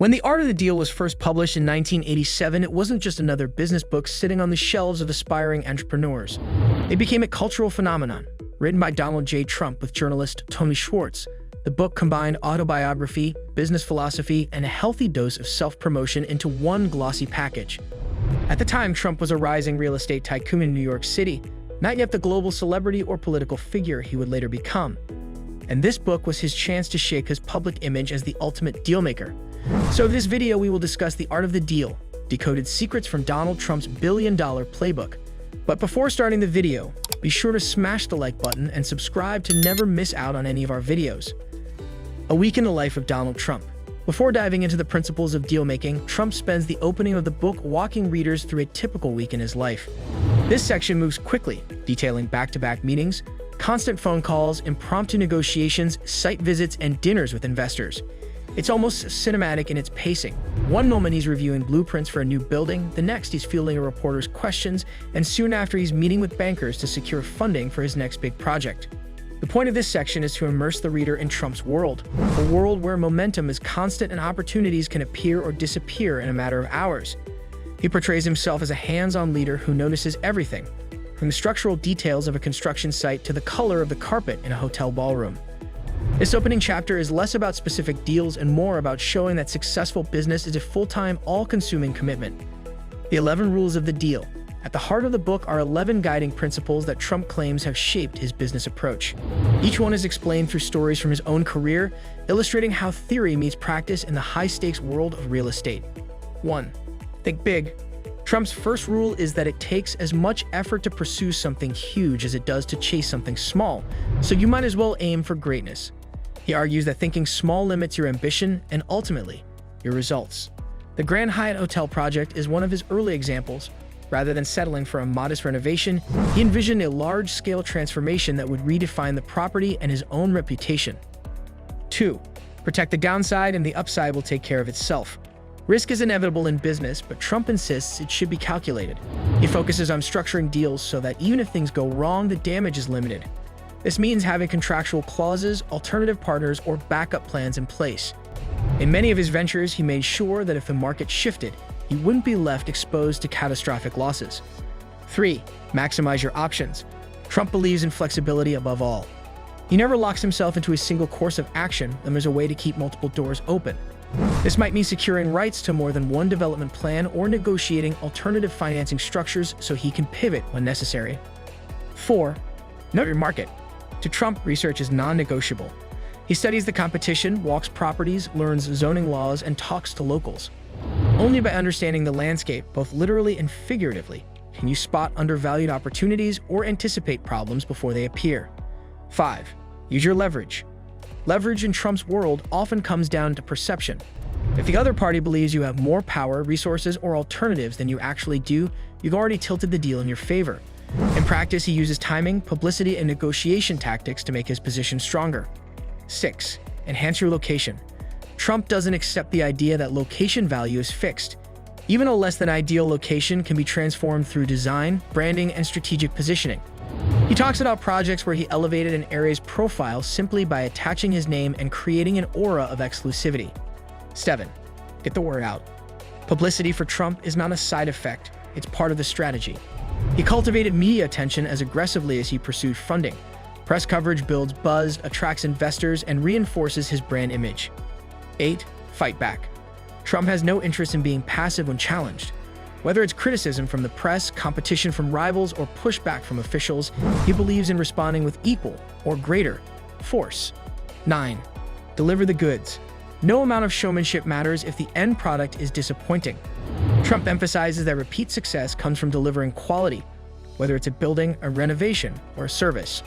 When The Art of the Deal was first published in 1987, it wasn't just another business book sitting on the shelves of aspiring entrepreneurs. It became a cultural phenomenon. Written by Donald J. Trump with journalist Tony Schwartz, the book combined autobiography, business philosophy, and a healthy dose of self-promotion into one glossy package. At the time, Trump was a rising real estate tycoon in New York City, not yet the global celebrity or political figure he would later become. And this book was his chance to shake his public image as the ultimate dealmaker. So in this video, we will discuss The Art of the Deal, decoded secrets from Donald Trump's billion-dollar playbook. But before starting the video, be sure to smash the like button and subscribe to never miss out on any of our videos. A week in the life of Donald Trump. Before diving into the principles of deal-making, Trump spends the opening of the book walking readers through a typical week in his life. This section moves quickly, detailing back-to-back meetings, constant phone calls, impromptu negotiations, site visits, and dinners with investors. It's almost cinematic in its pacing. One moment he's reviewing blueprints for a new building, the next he's fielding a reporter's questions, and soon after he's meeting with bankers to secure funding for his next big project. The point of this section is to immerse the reader in Trump's world, a world where momentum is constant and opportunities can appear or disappear in a matter of hours. He portrays himself as a hands-on leader who notices everything, from the structural details of a construction site to the color of the carpet in a hotel ballroom. This opening chapter is less about specific deals and more about showing that successful business is a full-time, all-consuming commitment. The 11 Rules of the Deal. At the heart of the book are 11 guiding principles that Trump claims have shaped his business approach. Each one is explained through stories from his own career, illustrating how theory meets practice in the high-stakes world of real estate. 1. Think big. Trump's first rule is that it takes as much effort to pursue something huge as it does to chase something small, so you might as well aim for greatness. He argues that thinking small limits your ambition and, ultimately, your results. The Grand Hyatt Hotel project is one of his early examples. Rather than settling for a modest renovation, he envisioned a large-scale transformation that would redefine the property and his own reputation. 2. Protect the downside and the upside will take care of itself. Risk is inevitable in business, but Trump insists it should be calculated. He focuses on structuring deals so that even if things go wrong, the damage is limited. This means having contractual clauses, alternative partners, or backup plans in place. In many of his ventures, he made sure that if the market shifted, he wouldn't be left exposed to catastrophic losses. 3. Maximize your options. Trump believes in flexibility above all. He never locks himself into a single course of action, and there's a way to keep multiple doors open. This might mean securing rights to more than one development plan or negotiating alternative financing structures so he can pivot when necessary. 4. Know your market. To Trump, research is non-negotiable. He studies the competition, walks properties, learns zoning laws, and talks to locals. Only by understanding the landscape, both literally and figuratively, can you spot undervalued opportunities or anticipate problems before they appear. 5. Use your leverage. Leverage in Trump's world often comes down to perception. If the other party believes you have more power, resources, or alternatives than you actually do, you've already tilted the deal in your favor. In practice, he uses timing, publicity, and negotiation tactics to make his position stronger. 6. Enhance your location. Trump doesn't accept the idea that location value is fixed. Even a less than ideal location can be transformed through design, branding, and strategic positioning. He talks about projects where he elevated an area's profile simply by attaching his name and creating an aura of exclusivity. 7. Get the word out. Publicity for Trump is not a side effect, it's part of the strategy. He cultivated media attention as aggressively as he pursued funding. Press coverage builds buzz, attracts investors, and reinforces his brand image. 8. Fight back. Trump has no interest in being passive when challenged. Whether it's criticism from the press, competition from rivals, or pushback from officials, he believes in responding with equal or greater force. 9. Deliver the goods. No amount of showmanship matters if the end product is disappointing. Trump emphasizes that repeat success comes from delivering quality, whether it's a building, a renovation, or a service.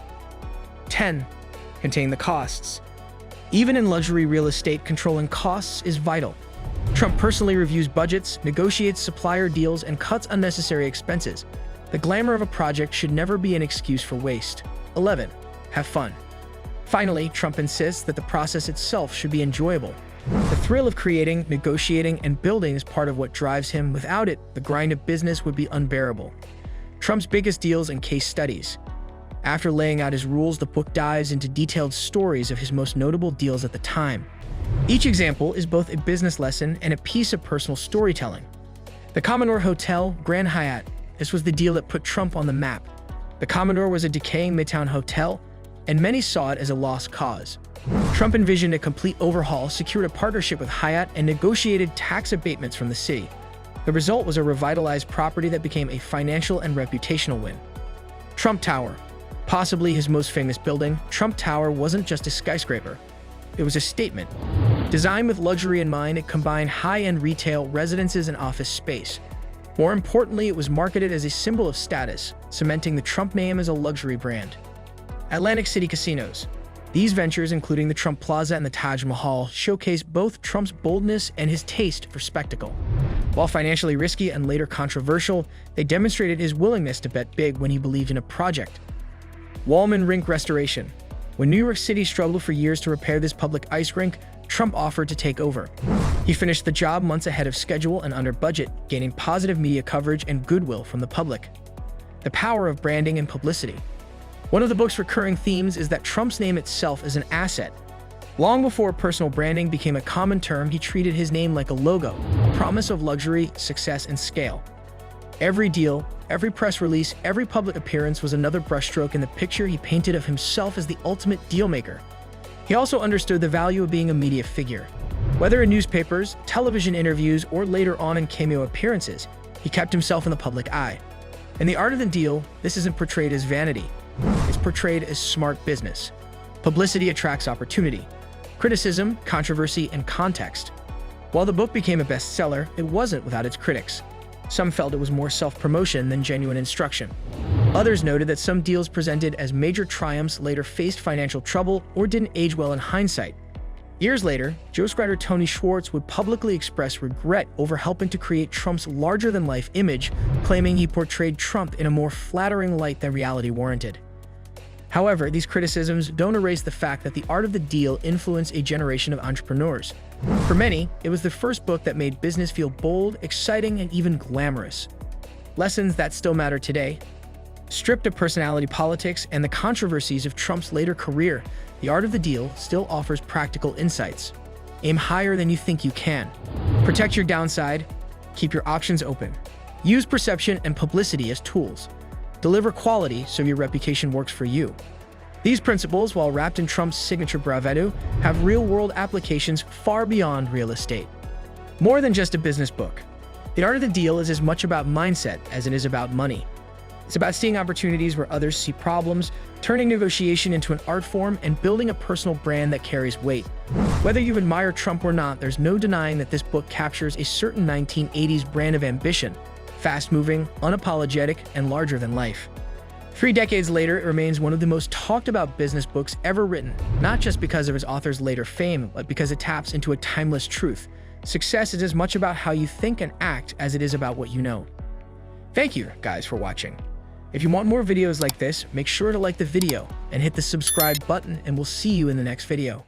10. Contain the costs. Even in luxury real estate, controlling costs is vital. Trump personally reviews budgets, negotiates supplier deals, and cuts unnecessary expenses. The glamour of a project should never be an excuse for waste. 11. Have fun. Finally, Trump insists that the process itself should be enjoyable. The thrill of creating, negotiating, and building is part of what drives him. Without it, the grind of business would be unbearable. Trump's biggest deals and case studies. After laying out his rules, the book dives into detailed stories of his most notable deals at the time. Each example is both a business lesson and a piece of personal storytelling. The Commodore Hotel, Grand Hyatt. This was the deal that put Trump on the map. The Commodore was a decaying Midtown hotel, and many saw it as a lost cause. Trump envisioned a complete overhaul, secured a partnership with Hyatt, and negotiated tax abatements from the city. The result was a revitalized property that became a financial and reputational win. Trump Tower. Possibly his most famous building, Trump Tower wasn't just a skyscraper. It was a statement. Designed with luxury in mind, it combined high-end retail, residences, and office space. More importantly, it was marketed as a symbol of status, cementing the Trump name as a luxury brand. Atlantic City Casinos. These ventures, including the Trump Plaza and the Taj Mahal, showcase both Trump's boldness and his taste for spectacle. While financially risky and later controversial, they demonstrated his willingness to bet big when he believed in a project. Wallman Rink Restoration. When New York City struggled for years to repair this public ice rink, Trump offered to take over. He finished the job months ahead of schedule and under budget, gaining positive media coverage and goodwill from the public. The power of branding and publicity. One of the book's recurring themes is that Trump's name itself is an asset. Long before personal branding became a common term, he treated his name like a logo, a promise of luxury, success, and scale. Every deal, every press release, every public appearance was another brushstroke in the picture he painted of himself as the ultimate dealmaker. He also understood the value of being a media figure. Whether in newspapers, television interviews, or later on in cameo appearances, he kept himself in the public eye. In The Art of the Deal, this isn't portrayed as vanity. It's portrayed as smart business. Publicity attracts opportunity, criticism, controversy, and context. While the book became a bestseller, it wasn't without its critics. Some felt it was more self-promotion than genuine instruction. Others noted that some deals presented as major triumphs later faced financial trouble or didn't age well in hindsight. Years later, ghostwriter Tony Schwartz would publicly express regret over helping to create Trump's larger-than-life image, claiming he portrayed Trump in a more flattering light than reality warranted. However, these criticisms don't erase the fact that The Art of the Deal influenced a generation of entrepreneurs. For many, it was the first book that made business feel bold, exciting, and even glamorous. Lessons that still matter today. Stripped of personality politics and the controversies of Trump's later career, The Art of the Deal still offers practical insights. Aim higher than you think you can. Protect your downside. Keep your options open. Use perception and publicity as tools. Deliver quality so your reputation works for you. These principles, while wrapped in Trump's signature bravado, have real-world applications far beyond real estate. More than just a business book, The Art of the Deal is as much about mindset as it is about money. It's about seeing opportunities where others see problems, turning negotiation into an art form, and building a personal brand that carries weight. Whether you admire Trump or not, there's no denying that this book captures a certain 1980s brand of ambition. Fast-moving, unapologetic, and larger than life. 3 decades later, it remains one of the most talked about business books ever written, not just because of its author's later fame, but because it taps into a timeless truth. Success is as much about how you think and act as it is about what you know. Thank you, guys, for watching. If you want more videos like this, make sure to like the video and hit the subscribe button, and we'll see you in the next video.